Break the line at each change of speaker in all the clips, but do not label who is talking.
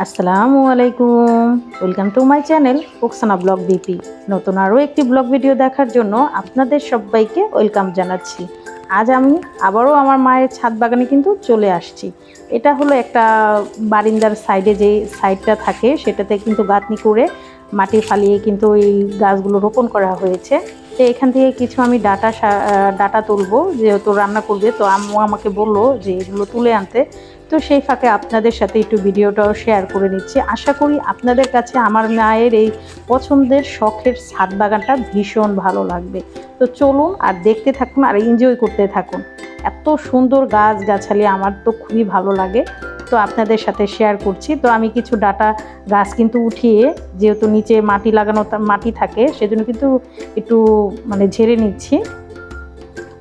আসসালামু আলাইকুম, welcome to my channel Rukhsana blog BP. নতুন আরও একটি ব্লগ ভিডিও দেখার জন্য আপনাদের সবাইকে ওয়েলকাম জানাচ্ছি। আজ আমি আবারও আমার মায়ের ছাদ বাগানে কিন্তু চলে আসছি। এটা হলো একটা বারিন্দার সাইডে যে সাইডটা থাকে সেটাতে কিন্তু গাঁথনি করে মাটি ফালিয়ে কিন্তু এই গাছগুলো রোপণ করা হয়েছে। তো এখান থেকে কিছু আমি ডাটা তুলবো, যেহেতু রান্না করবে, তো আম্মু আমাকে বললো যে এগুলো তুলে আনতে। তো সেই ফাঁকে আপনাদের সাথে একটু ভিডিওটাও শেয়ার করে নিচ্ছি। আশা করি আপনাদের কাছে আমার মায়ের এই পছন্দের শখের ছাদ বাগানটা ভীষণ ভালো লাগবে। তো চলুন আর দেখতে থাকুন আর এনজয় করতে থাকুন। এত সুন্দর গাছগাছালি আমার তো খুবই ভালো লাগে, তো আপনাদের সাথে শেয়ার করছি। তো আমি কিছু ডাটা গাছ কিন্তু উঠিয়ে, যেহেতু নিচে মাটি লাগানো মাটি থাকে, সেজন্য কিন্তু একটু ঝেড়ে নিচ্ছি।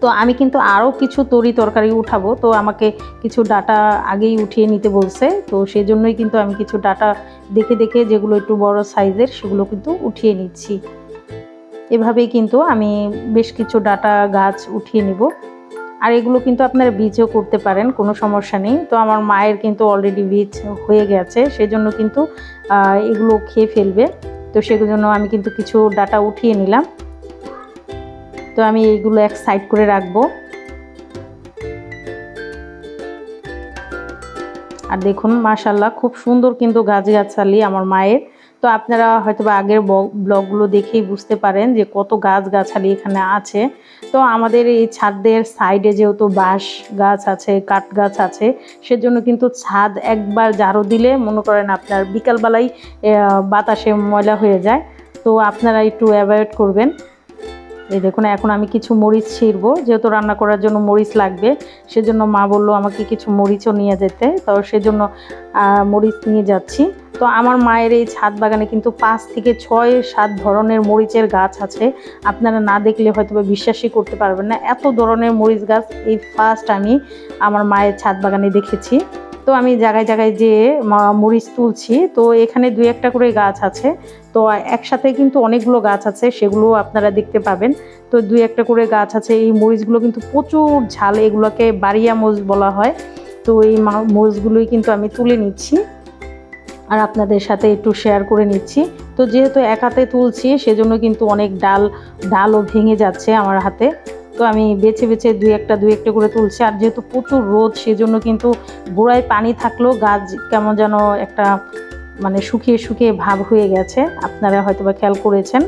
তো আমি কিন্তু আরও কিছু তরকারি উঠাবো, তো আমাকে কিছু ডাটা আগেই উঠিয়ে নিতে বলছে, তো সেই জন্যই কিন্তু আমি কিছু ডাটা দেখে দেখে যেগুলো একটু বড় সাইজের সেগুলো কিন্তু উঠিয়ে নিচ্ছি। এভাবেই কিন্তু আমি বেশ কিছু ডাটা গাছ উঠিয়ে নিব। আর এগুলো কিন্তু আপনারা বীজও করতে পারেন, কোনো সমস্যা নেই। তো আমার মায়ের কিন্তু অলরেডি বীজ হয়ে গেছে, সেজন্য কিন্তু এগুলো খেয়ে ফেলবে। তো সেজন্য আমি কিন্তু কিছু ডাটা উঠিয়ে নিলাম। তো আমি এইগুলো এক সাইড করে রাখবো। আর দেখুন মাশাআল্লাহ খুব সুন্দর কিন্তু গাছগাছালি আমার মায়ের। তো আপনারা হয়তো বা আগের ব্লগগুলো দেখেই বুঝতে পারেন যে কত গাছগাছালি এখানে আছে। তো আমাদের এই ছাদের সাইডে যেহেতু বাঁশ গাছ আছে, কাঠ গাছ আছে, সেজন্য কিন্তু ছাদ একবার ঝাড়ু দিলে মনে করেন আপনার বিকালবেলায় বাতাসে ময়লা হয়ে যায়। তো আপনারা একটু অ্যাভয়েড করবেন। এই দেখুন এখন আমি কিছু মরিচ ছিঁড়বো, যেহেতু রান্না করার জন্য মরিচ লাগবে, সেজন্য মা বললো আমাকে কিছু মরিচও নিয়ে যেতে, তো সেজন্য মরিচ নিয়ে যাচ্ছি। তো আমার মায়ের এই ছাদ বাগানে কিন্তু 5 থেকে 6-7 ধরনের মরিচের গাছ আছে। আপনারা না দেখলে হয়তো বা বিশ্বাসই করতে পারবেন না, এত ধরনের মরিচ গাছ এই ফার্স্ট আমি আমার মায়ের ছাদ বাগানে দেখেছি। তো আমি জায়গায় জায়গায় যেয়ে মরিচ তুলছি। তো এখানে 2-1টা করে গাছ আছে, তো একসাথে কিন্তু অনেকগুলো গাছ আছে, সেগুলো আপনারা দেখতে পাবেন। তো 2-1টা করে গাছ আছে। এই মরিচগুলো কিন্তু প্রচুর ঝাল, এগুলোকে বাড়িয়া মরিচ বলা হয়। তো এই মরিচগুলোই কিন্তু আমি তুলে নিচ্ছি আর আপনাদের সাথে একটু শেয়ার করে নিচ্ছি। তো যেহেতু এক হাতে তুলছি, সেজন্য কিন্তু অনেক ডালও ভেঙে যাচ্ছে আমার হাতে। তো আমি বেছে বেছে 2-1টা করে তুলছি। আর যেহেতু প্রচুর রোদ, সেজন্য কিন্তু গোড়ায় পানি থাকলেও গাছ কেমন যেন একটা শুকিয়ে শুকিয়ে ভাব হয়ে গেছে, আপনারা হয়তো বা খেয়াল করেছেন।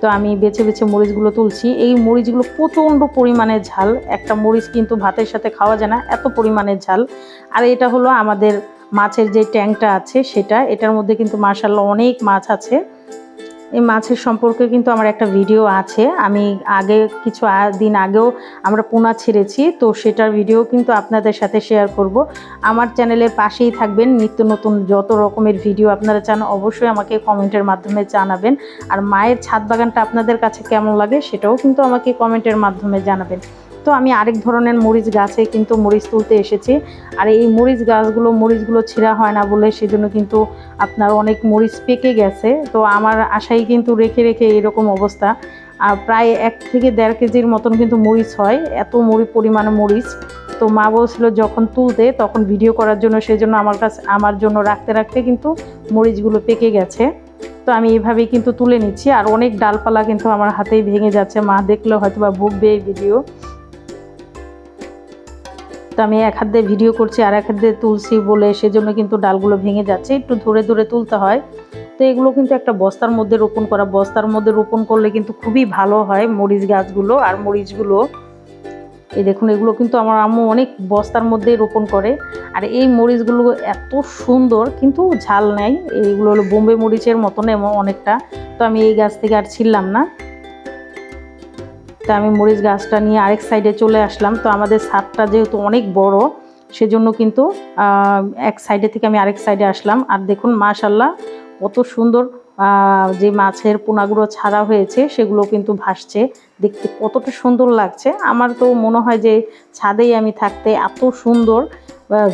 তো আমি বেছে বেছে মরিচগুলো তুলছি। এই মরিচগুলো প্রচণ্ড পরিমাণে ঝাল, একটা মরিচ কিন্তু ভাতের সাথে খাওয়া যায় না, এত পরিমাণে ঝাল। আর এটা হলো আমাদের মাছের যে ট্যাঙ্কটা আছে সেটা, এটার মধ্যে কিন্তু মাশাআল্লাহ অনেক মাছ আছে। এই মাছের সম্পর্কে কিন্তু আমার একটা ভিডিও আছে, আমি আগে কিছু দিন আগেও আমরা পোনা ছেড়েছি, তো সেটার ভিডিও কিন্তু আপনাদের সাথে শেয়ার করব। আমার চ্যানেলের পাশেই থাকবেন, নিত্য নতুন যত রকমের ভিডিও আপনারা চান অবশ্যই আমাকে কমেন্টের মাধ্যমে জানাবেন। আর মায়ের ছাদ বাগানটা আপনাদের কাছে কেমন লাগে সেটাও কিন্তু আমাকে কমেন্টের মাধ্যমে জানাবেন। তো আমি আরেক ধরনের মরিচ গাছে কিন্তু মরিচ তুলতে এসেছি। আর এই মরিচগুলো ছিঁড়া হয় না বলে সেজন্য কিন্তু আপনার অনেক মরিচ পেকে গেছে। তো আমার আশায় কিন্তু রেখে রেখে এরকম অবস্থা। আর প্রায় 1 থেকে 1.5 কেজির মতন কিন্তু মরিচ হয়, এত পরিমাণে মরিচ। তো মা বলছিল যখন তুলতে তখন ভিডিও করার জন্য, সেজন্য আমার জন্য রাখতে রাখতে কিন্তু মরিচগুলো পেকে গেছে। তো আমি এইভাবেই কিন্তু তুলে নিচ্ছি। আর অনেক ডালপালা কিন্তু আমার হাতেই ভেঙে যাচ্ছে, মা দেখলে হয়তো বা বকবে এই ভিডিও। তো আমি এক হাত দিয়ে ভিডিও করছি আর এক হাত দিয়ে তুলছি বলে সেজন্য কিন্তু ডালগুলো ভেঙে যাচ্ছে, একটু ধরে ধরে তুলতে হয়। তো এগুলো কিন্তু একটা বস্তার মধ্যে রোপণ করলে কিন্তু খুবই ভালো হয় মরিচ গাছগুলো আর মরিচগুলো। এই দেখুন এগুলো কিন্তু আমার আম্মু অনেক বস্তার মধ্যেই রোপণ করে। আর এই মরিচগুলো এত সুন্দর, কিন্তু ঝাল নেই, এইগুলো হলো বোম্বে মরিচের মতন অনেকটা। তো আমি এই গাছ থেকে আর ছিললাম না। তা আমি মরিচ গাছটা নিয়ে আরেক সাইডে চলে আসলাম। তো আমাদের ছাদটা যেহেতু অনেক বড়, সেজন্য কিন্তু এক সাইডে থেকে আমি আরেক সাইডে আসলাম। আর দেখুন মাশাআল্লাহ কত সুন্দর যে মাছের পোনাগুলো ছাড়া হয়েছে সেগুলো কিন্তু ভাসছে, দেখতে কতটা সুন্দর লাগছে। আমার তো মনে হয় যে ছাদেই আমি থাকতে, এত সুন্দর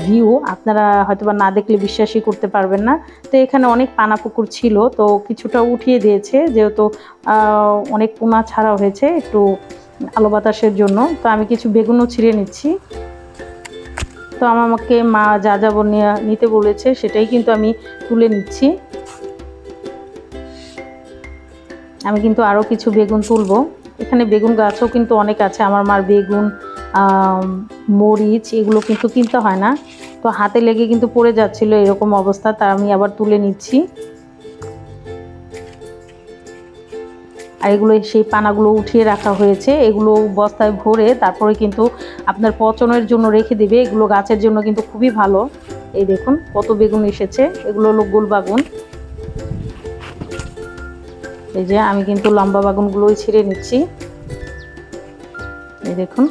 ভিউ, আপনারা হয়তো বা না দেখলে বিশ্বাসই করতে পারবেন না। তো এখানে অনেক পানা পুকুর ছিল, তো কিছুটা উঠিয়ে দিয়েছে, যেহেতু অনেক পোনা ছাড়া হয়েছে একটু আলো বাতাসের জন্য। তো আমি কিছু বেগুনও ছিঁড়ে নিচ্ছি। তো আমাকে মা যা যা নিতে বলেছে সেটাই কিন্তু আমি তুলে নিচ্ছি। আমি কিন্তু আরও কিছু বেগুন তুলবো। এখানে বেগুন গাছও কিন্তু অনেক আছে। আমার মার বেগুন, মরিচ এগুলো কিন্তু কিনতে হয় না। তো হাতে লেগে কিন্তু পড়ে যাচ্ছিল এরকম অবস্থা, তা আমি আবার তুলে নিচ্ছি। আর এগুলো সেই পানাগুলো উঠিয়ে রাখা হয়েছে, এগুলো বস্তায় ভরে তারপরে কিন্তু আপনার পচনের জন্য রেখে দিবে। এগুলো গাছের জন্য কিন্তু খুবই ভালো। এই দেখুন কত বেগুন এসেছে, এগুলো হলো গোল বাগুন। এই যে আমি কিন্তু লম্বা বাগুনগুলোই ছিঁড়ে নিচ্ছি। এই দেখুন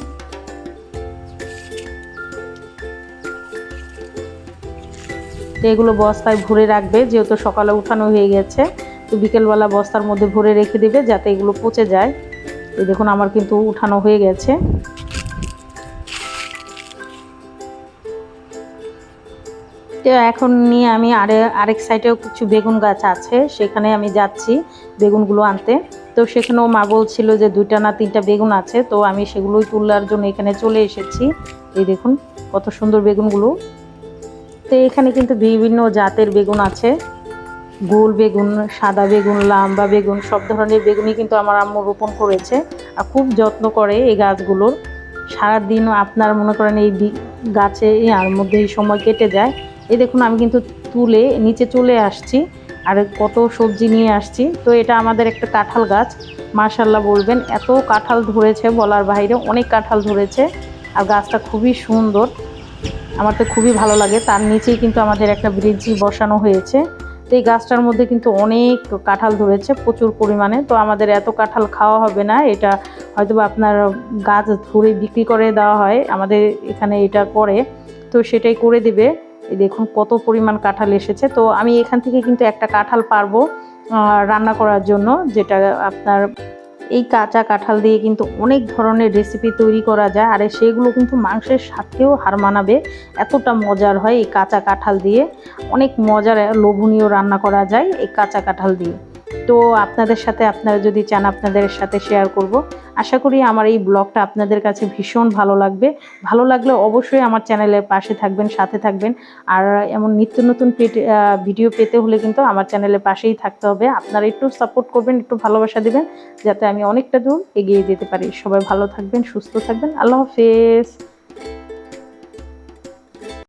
এগুলো বস্তায় ভরে রাখবে, যেহেতু সকালে উঠানো হয়ে গেছে। তো বিকেলবেলা বস্তার মধ্যে ভরে রেখে দিবে যাতে এগুলো পচে যায়। এই দেখুন আমার কিন্তু উঠানো হয়ে গেছে। তো এখন নিয়ে আমি আরেক সাইডেও কিছু বেগুন গাছ আছে, সেখানে আমি যাচ্ছি বেগুনগুলো আনতে। তো সেখানেও মা বলছিল যে 2টা না 3টা বেগুন আছে, তো আমি সেগুলোই তোলার জন্য এখানে চলে এসেছি। এই দেখুন কত সুন্দর বেগুনগুলো। তো এখানে কিন্তু বিভিন্ন জাতের বেগুন আছে, গোল বেগুন, সাদা বেগুন, লাম্বা বেগুন, সব ধরনের বেগুনই কিন্তু আমার আম্মু রোপণ করেছে আর খুব যত্ন করে এই গাছগুলোর। সারাদিন আপনার মনে করেন এই গাছে আর মধ্যে এই সময় কেটে যায়। এই দেখুন আমি কিন্তু তুলে নিচে চলে আসছি আর কত সবজি নিয়ে আসছি। তো এটা আমাদের একটা কাঁঠাল গাছ, মাশাআল্লাহ বলবেন, এত কাঁঠাল ধরেছে বলার বাইরে, অনেক কাঁঠাল ধরেছে। আর গাছটা খুবই সুন্দর, আমার তো খুবই ভালো লাগে। তার নিচেই কিন্তু আমাদের একটা ব্রিজ বসানো হয়েছে। তো এই গাছটার মধ্যে কিন্তু অনেক কাঁঠাল ধরেছে প্রচুর পরিমাণে। তো আমাদের এত কাঁঠাল খাওয়া হবে না, এটা হয়তো আপনার গাছ ধরে বিক্রি করে দেওয়া হয়, আমাদের এখানে এটা করে, তো সেটাই করে দিবে। এই দেখুন কত পরিমাণ কাঁঠাল এসেছে। তো আমি এখান থেকে কিন্তু একটা কাঁঠাল পারবো রান্না করার জন্য, যেটা আপনার এই কাঁচা কাঁঠাল দিয়ে কিন্তু অনেক ধরনের রেসিপি তৈরি করা যায়। আর সেগুলো কিন্তু মাংসের সাথেও হার মানাবে, এতটা মজার হয় এই কাঁচা কাঁঠাল দিয়ে। অনেক মজার লোভনীয় রান্না করা যায় এই কাঁচা কাঁঠাল দিয়ে। তো আপনাদের সাথে, আপনারা যদি চান আপনাদের সাথে শেয়ার করব। আশা করি আমার এই ব্লগটা আপনাদের কাছে ভীষণ ভালো লাগবে। ভালো লাগলে অবশ্যই আমার চ্যানেলের পাশে থাকবেন, সাথে থাকবেন। আর এমন নিত্য নতুন ভিডিও পেতে হলে কিন্তু আমার চ্যানেলের পাশেই থাকতে হবে। আপনারা একটু সাপোর্ট করবেন, একটু ভালোবাসা দিবেন, যাতে আমি অনেকটা দূর এগিয়ে যেতে পারি। সবাই ভালো থাকবেন, সুস্থ থাকবেন। আল্লাহ হাফেজ।